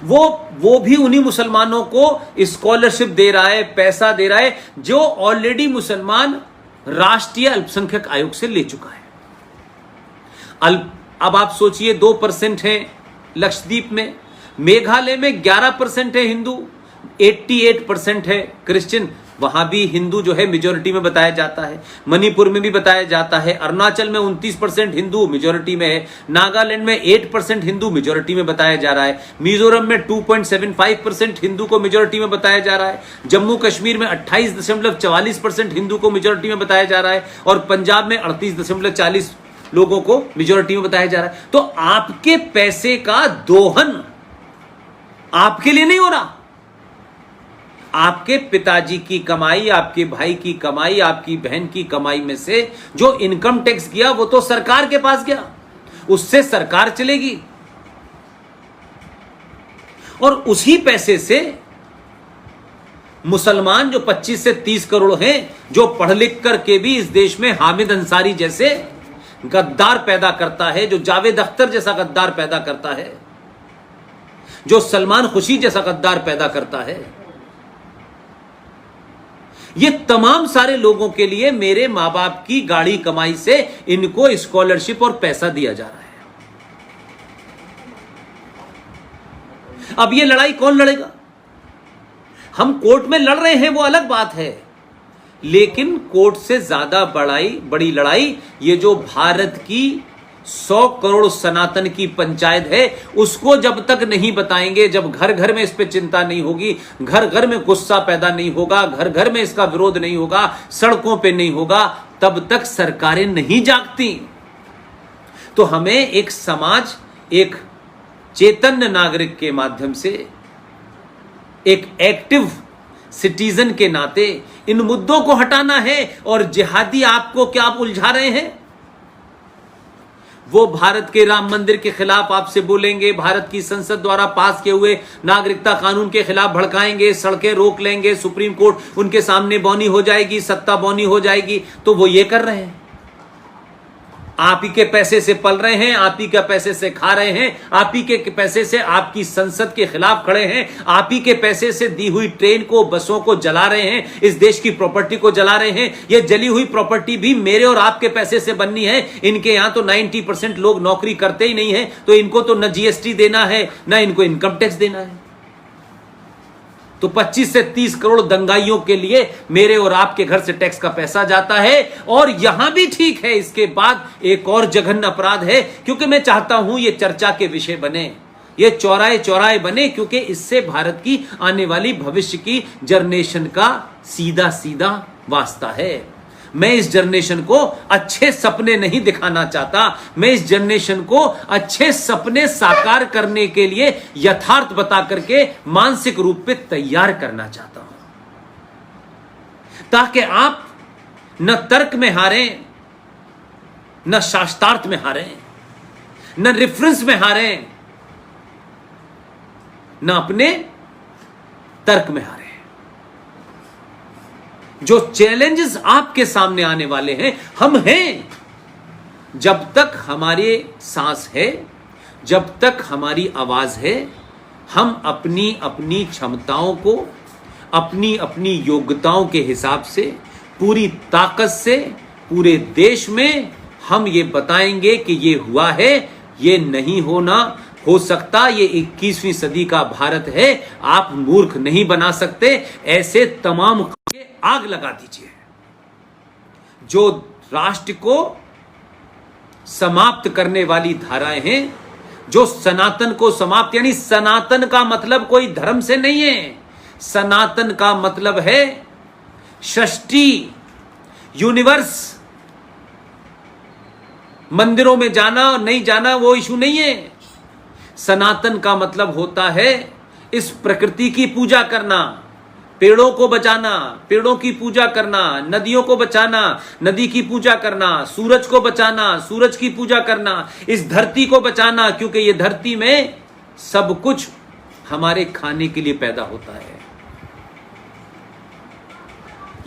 वो भी उन्हीं मुसलमानों को स्कॉलरशिप दे रहा है, पैसा दे रहा है, जो ऑलरेडी मुसलमान राष्ट्रीय अल्पसंख्यक आयोग से ले चुका है। अब आप सोचिए, 2% है लक्षद्वीप में, मेघालय में 11% है हिंदू, 88% है क्रिश्चियन, वहां भी हिंदू जो है मेजॉरिटी में बताया जाता है। मणिपुर में भी बताया जाता है, अरुणाचल में 29% हिंदू मेजॉरिटी में है, नागालैंड में 8% हिंदू मेजॉरिटी में बताया जा रहा है, मिजोरम में 2.75% हिंदू को मेजॉरिटी में बताया जा रहा है, जम्मू कश्मीर में 28.44% हिंदू को मेजॉरिटी में बताया जा रहा है, और पंजाब में 38.40 लोगों को मेजॉरिटी में बताया जा रहा है। तो आपके पैसे का दोहन आपके लिए नहीं हो रहा, आपके पिताजी की कमाई, आपके भाई की कमाई, आपकी बहन की कमाई में से जो इनकम टैक्स गया, वो तो सरकार के पास गया, उससे सरकार चलेगी, और उसी पैसे से मुसलमान जो 25 से 30 करोड़ हैं, जो पढ़ लिख करके भी इस देश में हामिद अंसारी जैसे गद्दार पैदा करता है, जो जावेद अख्तर जैसा गद्दार पैदा करता है, जो सलमान खुशी जैसा गद्दार पैदा करता है, ये तमाम सारे लोगों के लिए मेरे मां बाप की गाड़ी कमाई से इनको स्कॉलरशिप और पैसा दिया जा रहा है। अब ये लड़ाई कौन लड़ेगा? हम कोर्ट में लड़ रहे हैं वो अलग बात है, लेकिन कोर्ट से ज्यादा बड़ी लड़ाई ये जो भारत की 100 करोड़ सनातन की पंचायत है, उसको जब तक नहीं बताएंगे, जब घर घर में इस पे चिंता नहीं होगी, घर घर में गुस्सा पैदा नहीं होगा, घर घर में इसका विरोध नहीं होगा, सड़कों पे नहीं होगा, तब तक सरकारें नहीं जागती। तो हमें एक समाज, एक चेतन्य नागरिक के माध्यम से, एक एक्टिव सिटीजन के नाते इन मुद्दों को हटाना है। और जिहादी आपको क्या आप उलझा रहे हैं? वो भारत के राम मंदिर के खिलाफ आपसे बोलेंगे, भारत की संसद द्वारा पास किए हुए नागरिकता कानून के खिलाफ भड़काएंगे, सड़कें रोक लेंगे, सुप्रीम कोर्ट उनके सामने बौनी हो जाएगी, सत्ता बौनी हो जाएगी। तो वो ये कर रहे हैं, आप ही के पैसे से पल रहे हैं, आप ही के पैसे से खा रहे हैं, आप ही के पैसे से आपकी संसद के खिलाफ खड़े हैं, आप ही के पैसे से दी हुई ट्रेन को, बसों को जला रहे हैं, इस देश की प्रॉपर्टी को जला रहे हैं। ये जली हुई प्रॉपर्टी भी मेरे और आपके पैसे से बननी है। इनके यहां तो 90% लोग नौकरी करते ही नहीं है, तो इनको तो न जीएसटी देना है, न इनको इनकम टैक्स देना है। तो 25 से 30 करोड़ दंगाइयों के लिए मेरे और आपके घर से टैक्स का पैसा जाता है। और यहां भी ठीक है, इसके बाद एक और जघन्य अपराध है, क्योंकि मैं चाहता हूं ये चर्चा के विषय बने, ये चौराहे चौराहे बने, क्योंकि इससे भारत की आने वाली भविष्य की जनरेशन का सीधा सीधा वास्ता है। मैं इस जनरेशन को अच्छे सपने नहीं दिखाना चाहता, मैं इस जनरेशन को अच्छे सपने साकार करने के लिए यथार्थ बता करके मानसिक रूप पे तैयार करना चाहता हूं, ताकि आप न तर्क में हारें, न शास्त्रार्थ में हारें, न रेफरेंस में हारें, न अपने तर्क में हारें। जो चैलेंजेस आपके सामने आने वाले हैं, हम हैं। जब तक हमारे सांस है, जब तक हमारी आवाज है, हम अपनी अपनी क्षमताओं को, अपनी अपनी योग्यताओं के हिसाब से, पूरी ताकत से पूरे देश में हम ये बताएंगे कि ये हुआ है, ये नहीं होना हो सकता, ये 21वीं सदी का भारत है, आप मूर्ख नहीं बना सकते। ऐसे तमाम आग लगा दीजिए जो राष्ट्र को समाप्त करने वाली धाराएं हैं, जो सनातन को समाप्त, यानी सनातन का मतलब कोई धर्म से नहीं है, सनातन का मतलब है सृष्टि, यूनिवर्स। मंदिरों में जाना और नहीं जाना वो इशू नहीं है। सनातन का मतलब होता है इस प्रकृति की पूजा करना, पेड़ों को बचाना, पेड़ों की पूजा करना, नदियों को बचाना, नदी की पूजा करना, सूरज को बचाना, सूरज की पूजा करना, इस धरती को बचाना, क्योंकि ये धरती में सब कुछ हमारे खाने के लिए पैदा होता है।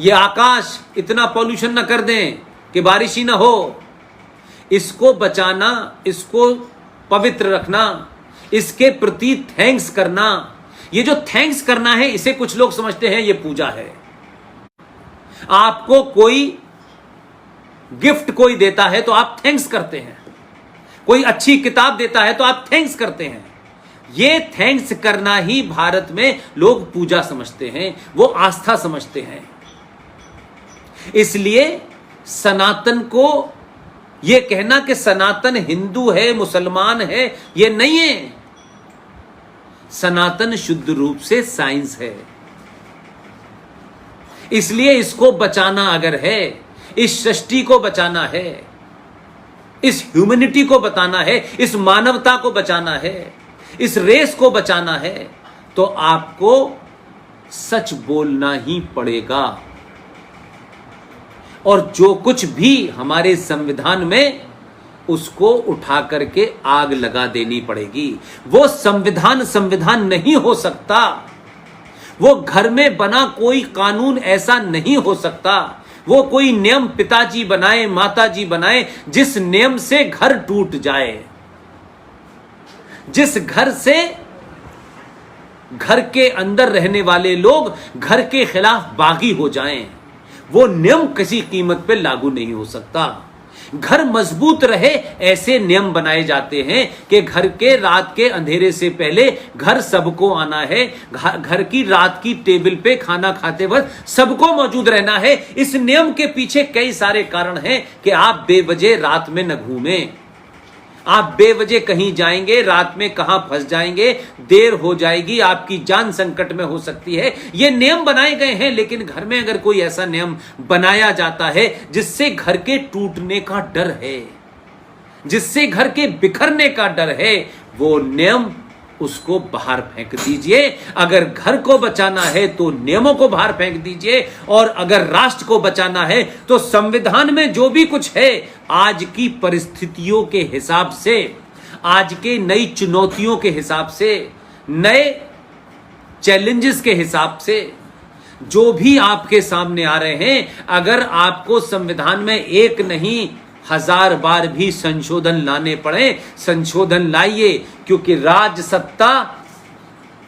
ये आकाश इतना पॉल्यूशन न कर दें कि बारिश ही ना हो, इसको बचाना, इसको पवित्र रखना, इसके प्रति थैंक्स करना। ये जो थैंक्स करना है, इसे कुछ लोग समझते हैं ये पूजा है। आपको कोई गिफ्ट कोई देता है तो आप थैंक्स करते हैं, कोई अच्छी किताब देता है तो आप थैंक्स करते हैं। ये थैंक्स करना ही भारत में लोग पूजा समझते हैं, वो आस्था समझते हैं। इसलिए सनातन को ये कहना कि सनातन हिंदू है, मुसलमान है, ये नहीं है। सनातन शुद्ध रूप से साइंस है। इसलिए इसको बचाना अगर है, इस सृष्टि को बचाना है, इस ह्यूमैनिटी को बताना है, इस मानवता को बचाना है, इस रेस को बचाना है, तो आपको सच बोलना ही पड़ेगा। और जो कुछ भी हमारे संविधान में, उसको उठा करके आग लगा देनी पड़ेगी। वो संविधान नहीं हो सकता, वो घर में बना कोई कानून ऐसा नहीं हो सकता, वो कोई नियम पिताजी बनाए माताजी बनाए जिस नियम से घर टूट जाए, जिस घर से घर के अंदर रहने वाले लोग घर के खिलाफ बागी हो जाएं, वो नियम किसी कीमत पे लागू नहीं हो सकता। घर मजबूत रहे ऐसे नियम बनाए जाते हैं कि घर के रात के अंधेरे से पहले घर सबको आना है, घर की रात की टेबल पे खाना खाते वक्त सबको मौजूद रहना है। इस नियम के पीछे कई सारे कारण हैं कि आप बेवजह रात में न घूमें, आप बेवजह कहीं जाएंगे, रात में कहां फंस जाएंगे, देर हो जाएगी, आपकी जान संकट में हो सकती है। ये नियम बनाए गए हैं, लेकिन घर में अगर कोई ऐसा नियम बनाया जाता है जिससे घर के टूटने का डर है, जिससे घर के बिखरने का डर है, वो नियम उसको बाहर फेंक दीजिए। अगर घर को बचाना है तो नियमों को बाहर फेंक दीजिए, और अगर राष्ट्र को बचाना है तो संविधान में जो भी कुछ है, आज की परिस्थितियों के हिसाब से, आज के नई चुनौतियों के हिसाब से, नए चैलेंजेस के हिसाब से, जो भी आपके सामने आ रहे हैं, अगर आपको संविधान में एक नहीं 1000 बार भी संशोधन लाने पड़े, संशोधन लाइए, क्योंकि राज सत्ता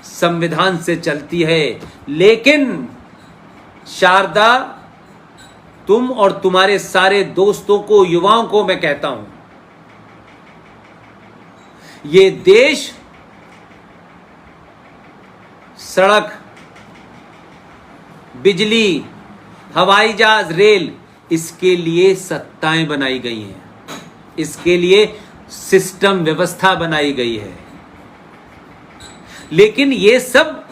संविधान से चलती है। लेकिन शारदा, तुम और तुम्हारे सारे दोस्तों को, युवाओं को मैं कहता हूं, ये देश सड़क, बिजली, हवाई जहाज, रेल, इसके लिए सत्ताएं बनाई गई हैं, इसके लिए सिस्टम व्यवस्था बनाई गई है। लेकिन ये सब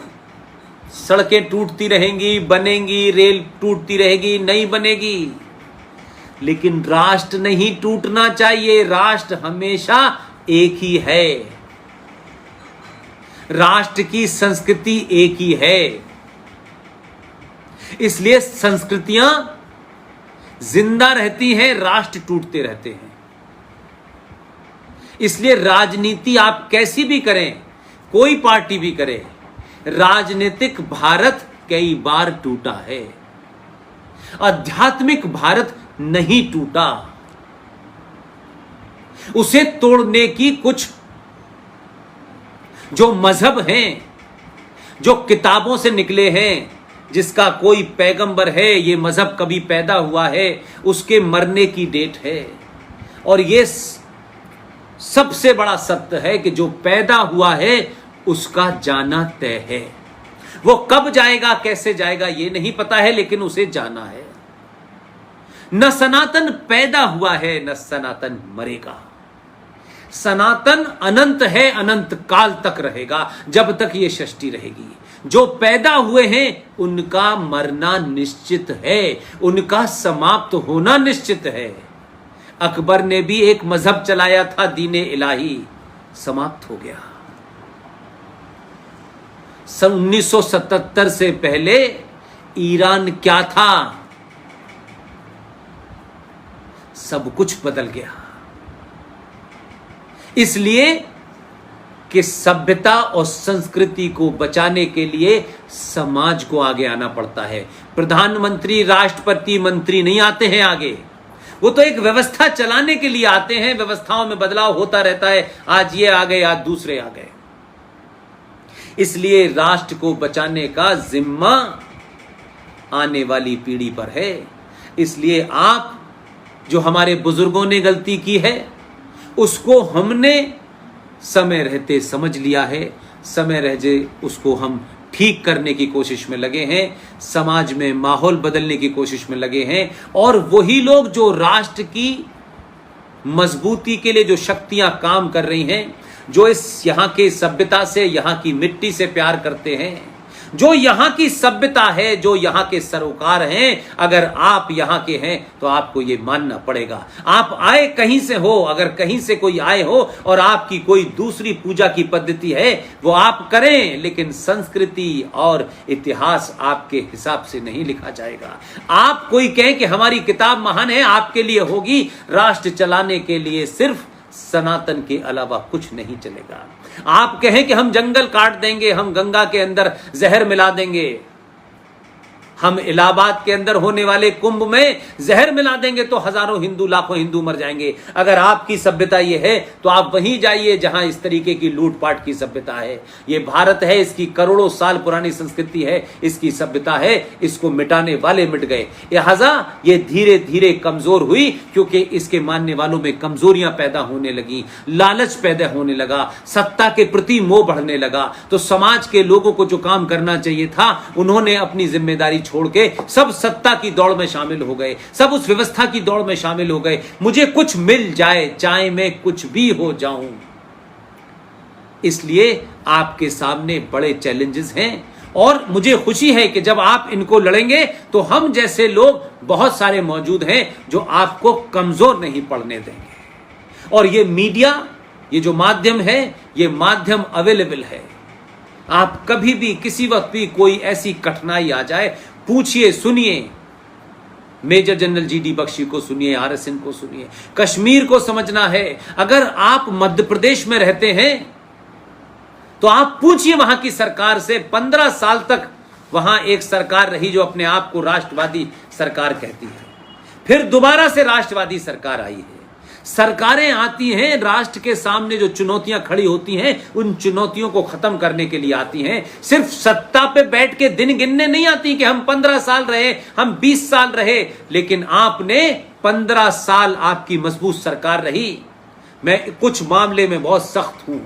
सड़कें टूटती रहेंगी, बनेंगी, रेल टूटती रहेगी, नहीं बनेगी, लेकिन राष्ट्र नहीं टूटना चाहिए। राष्ट्र हमेशा एक ही है, राष्ट्र की संस्कृति एक ही है। इसलिए संस्कृतियां जिंदा रहती हैं, राष्ट्र टूटते रहते हैं। इसलिए राजनीति आप कैसी भी करें, कोई पार्टी भी करे, राजनीतिक भारत कई बार टूटा है, आध्यात्मिक भारत नहीं टूटा। उसे तोड़ने की कुछ जो मजहब हैं, जो किताबों से निकले हैं, जिसका कोई पैगंबर है, ये मजहब कभी पैदा हुआ है, उसके मरने की डेट है। और ये सबसे बड़ा सत्य है कि जो पैदा हुआ है उसका जाना तय है। वो कब जाएगा, कैसे जाएगा, ये नहीं पता है, लेकिन उसे जाना है। न सनातन पैदा हुआ है, न सनातन मरेगा। सनातन अनंत है, अनंत काल तक रहेगा, जब तक ये सृष्टि रहेगी। जो पैदा हुए हैं उनका मरना निश्चित है, उनका समाप्त होना निश्चित है। अकबर ने भी एक मजहब चलाया था, दीने इलाही, समाप्त हो गया। सन 1977 से पहले ईरान क्या था, सब कुछ बदल गया। इसलिए कि सभ्यता और संस्कृति को बचाने के लिए समाज को आगे आना पड़ता है। प्रधानमंत्री, राष्ट्रपति, मंत्री नहीं आते हैं आगे, वो तो एक व्यवस्था चलाने के लिए आते हैं। व्यवस्थाओं में बदलाव होता रहता है, आज ये आ गए, आज दूसरे आ गए। इसलिए राष्ट्र को बचाने का जिम्मा आने वाली पीढ़ी पर है। इसलिए आप, जो हमारे बुजुर्गों ने गलती की है, उसको हमने समय रहते समझ लिया है, समय रहते उसको हम ठीक करने की कोशिश में लगे हैं, समाज में माहौल बदलने की कोशिश में लगे हैं। और वही लोग जो राष्ट्र की मजबूती के लिए जो शक्तियां काम कर रही हैं, जो इस यहाँ के सभ्यता से, यहाँ की मिट्टी से प्यार करते हैं, जो यहाँ की सभ्यता है, जो यहाँ के सरोकार हैं, अगर आप यहाँ के हैं तो आपको ये मानना पड़ेगा। आप आए कहीं से हो, अगर कहीं से कोई आए हो और आपकी कोई दूसरी पूजा की पद्धति है, वो आप करें, लेकिन संस्कृति और इतिहास आपके हिसाब से नहीं लिखा जाएगा। आप कोई कहें कि हमारी किताब महान है, आपके लिए होगी, राष्ट्र चलाने के लिए सिर्फ सनातन के अलावा कुछ नहीं चलेगा। आप कहें कि हम जंगल काट देंगे, हम गंगा के अंदर जहर मिला देंगे, हम इलाहाबाद के अंदर होने वाले कुंभ में जहर मिला देंगे तो हजारों हिंदू, लाखों हिंदू मर जाएंगे। अगर आपकी सभ्यता ये है तो आप वहीं जाइए जहां इस तरीके की लूटपाट की सभ्यता है। ये भारत है, इसकी करोड़ों साल पुरानी संस्कृति है, इसकी सभ्यता है, इसको मिटाने वाले मिट गए। लिहाजा ये धीरे धीरे कमजोर हुई क्योंकि इसके मानने वालों में कमजोरियां पैदा होने लगी, लालच पैदा होने लगा, सत्ता के प्रति मोह बढ़ने लगा। तो समाज के लोगों को जो काम करना चाहिए था उन्होंने अपनी जिम्मेदारी छोड़ के सब सत्ता की दौड़ में शामिल हो गए, सब उस व्यवस्था की दौड़ में शामिल हो गए। मुझे कुछ मिल जाए, चाहे मैं कुछ भी हो जाऊं। इसलिए आपके सामने बड़े चैलेंजेस हैं और मुझे खुशी है कि जब आप इनको लड़ेंगे तो हम जैसे लोग बहुत सारे मौजूद हैं जो आपको कमजोर नहीं पड़ने देंगे। और ये मीडिया, ये जो माध्यम है, ये माध्यम अवेलेबल है। आप कभी भी किसी वक्त भी कोई ऐसी कठिनाई आ जाए, पूछिए, सुनिए। मेजर जनरल जीडी बख्शी को सुनिए, RSN को सुनिए। कश्मीर को समझना है, अगर आप मध्य प्रदेश में रहते हैं तो आप पूछिए वहां की सरकार से। 15 साल तक वहां एक सरकार रही जो अपने आप को राष्ट्रवादी सरकार कहती है, फिर दोबारा से राष्ट्रवादी सरकार आई है। सरकारें आती हैं, राष्ट्र के सामने जो चुनौतियां खड़ी होती हैं उन चुनौतियों को खत्म करने के लिए आती हैं। सिर्फ सत्ता पे बैठ के दिन गिनने नहीं आती कि हम 15 साल रहे, हम 20 साल रहे। लेकिन आपने 15 साल आपकी मजबूत सरकार रही। मैं कुछ मामले में बहुत सख्त हूं,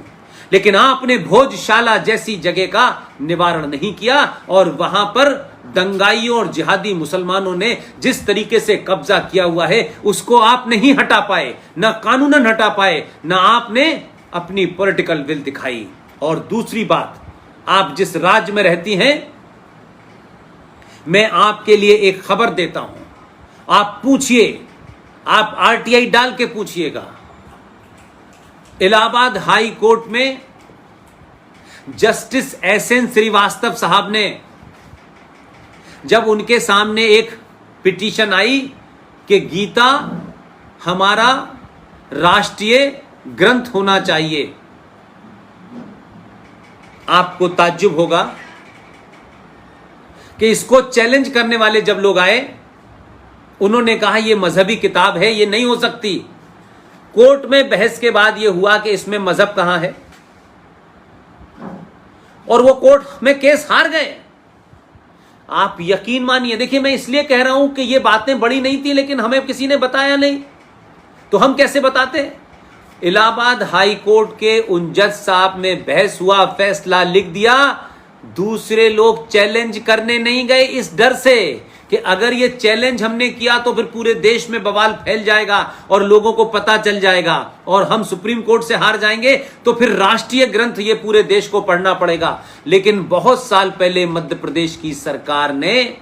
लेकिन आपने भोजशाला जैसी जगह का निवारण नहीं किया और वहां पर दंगाइयों और जिहादी मुसलमानों ने जिस तरीके से कब्जा किया हुआ है उसको आप नहीं हटा पाए, ना कानूनन हटा पाए, ना आपने अपनी पॉलिटिकल विल दिखाई। और दूसरी बात, आप जिस राज्य में रहती हैं, मैं आपके लिए एक खबर देता हूं, आप पूछिए, आप RTI डाल के पूछिएगा। इलाहाबाद हाई कोर्ट में जस्टिस SN श्रीवास्तव साहब ने, जब उनके सामने एक पिटीशन आई कि गीता हमारा राष्ट्रीय ग्रंथ होना चाहिए, आपको ताज्जुब होगा कि इसको चैलेंज करने वाले जब लोग आए, उन्होंने कहा यह मजहबी किताब है, यह नहीं हो सकती। कोर्ट में बहस के बाद यह हुआ कि इसमें मजहब कहां है, और वो कोर्ट में केस हार गए। आप यकीन मानिए, देखिए मैं इसलिए कह रहा हूं कि ये बातें बड़ी नहीं थी, लेकिन हमें किसी ने बताया नहीं, तो हम कैसे बताते। इलाहाबाद हाई कोर्ट के उन जज साहब में बहस हुआ, फैसला लिख दिया। दूसरे लोग चैलेंज करने नहीं गए इस डर से कि अगर ये चैलेंज हमने किया तो फिर पूरे देश में बवाल फैल जाएगा और लोगों को पता चल जाएगा और हम सुप्रीम कोर्ट से हार जाएंगे तो फिर राष्ट्रीय ग्रंथ ये पूरे देश को पढ़ना पड़ेगा। लेकिन बहुत साल पहले मध्य प्रदेश की सरकार ने,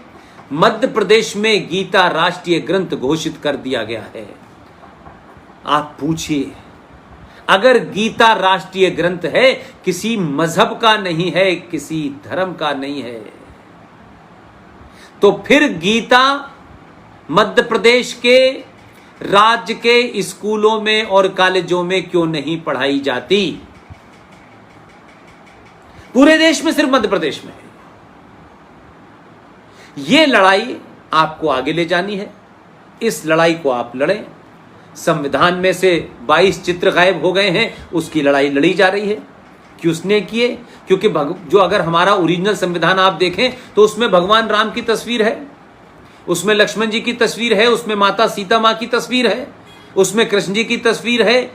मध्य प्रदेश में गीता राष्ट्रीय ग्रंथ घोषित कर दिया गया है। आप पूछिए, अगर गीता राष्ट्रीय ग्रंथ है, किसी मजहब का नहीं है, किसी धर्म का नहीं है, तो फिर गीता मध्य प्रदेश के राज्य के स्कूलों में और कॉलेजों में क्यों नहीं पढ़ाई जाती। पूरे देश में सिर्फ मध्य प्रदेश में है। यह लड़ाई आपको आगे ले जानी है, इस लड़ाई को आप लड़ें। संविधान में से 22 चित्र गायब हो गए हैं, उसकी लड़ाई लड़ी जा रही है। किसने किए? क्योंकि जो अगर हमारा ओरिजिनल संविधान आप देखें तो उसमें भगवान राम की तस्वीर है, उसमें लक्ष्मण जी की तस्वीर है, उसमें माता सीता मां की तस्वीर है, उसमें कृष्ण जी की तस्वीर है,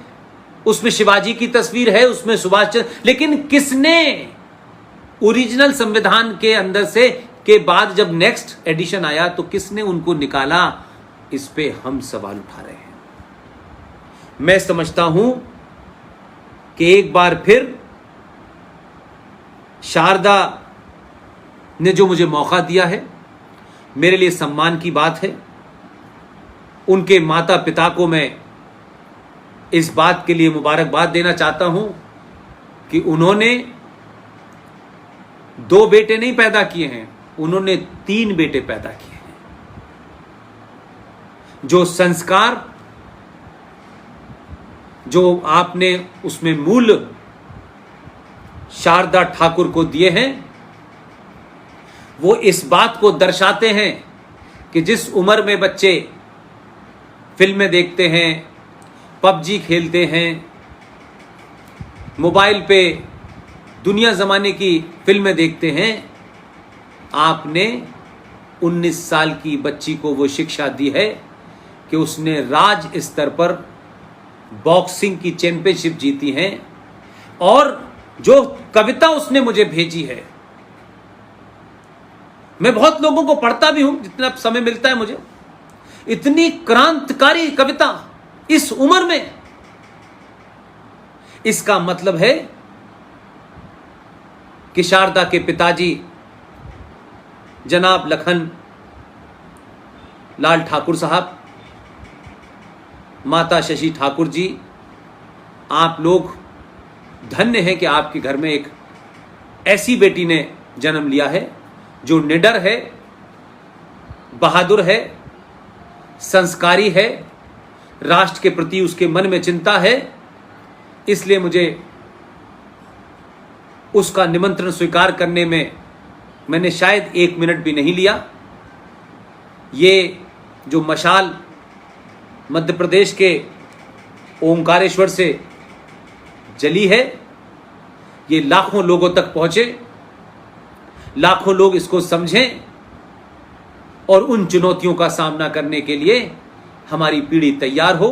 उसमें शिवाजी की तस्वीर है, उसमें सुभाष चंद्र। लेकिन किसने ओरिजिनल संविधान के अंदर से के बाद जब नेक्स्ट एडिशन आया तो किसने उनको निकाला? इस पे हम सवाल उठा रहे हैं। मैं समझता हूं कि एक बार फिर शारदा ने जो मुझे मौका दिया है, मेरे लिए सम्मान की बात है। उनके माता पिता को मैं इस बात के लिए मुबारकबाद देना चाहता हूं कि उन्होंने 2 बेटे नहीं पैदा किए हैं, उन्होंने 3 बेटे पैदा किए हैं। जो संस्कार जो आपने उसमें मूल शारदा ठाकुर को दिए हैं, वो इस बात को दर्शाते हैं कि जिस उम्र में बच्चे फिल्में देखते हैं, पबजी खेलते हैं, मोबाइल पे दुनिया ज़माने की फिल्में देखते हैं, आपने 19 साल की बच्ची को वो शिक्षा दी है कि उसने राज्य स्तर पर बॉक्सिंग की चैंपियनशिप जीती है। और जो कविता उसने मुझे भेजी है, मैं बहुत लोगों को पढ़ता भी हूं जितना समय मिलता है मुझे, इतनी क्रांतिकारी कविता इस उम्र में। इसका मतलब है कि शारदा के पिताजी जनाब लखन लाल ठाकुर साहब, माता शशि ठाकुर जी, आप लोग धन्य हैं कि आपके घर में एक ऐसी बेटी ने जन्म लिया है जो निडर है, बहादुर है, संस्कारी है, राष्ट्र के प्रति उसके मन में चिंता है। इसलिए मुझे उसका निमंत्रण स्वीकार करने में मैंने शायद 1 मिनट भी नहीं लिया। ये जो मशाल मध्य प्रदेश के ओंकारेश्वर से जली है, ये लाखों लोगों तक पहुंचे, लाखों लोग इसको समझें और उन चुनौतियों का सामना करने के लिए हमारी पीढ़ी तैयार हो।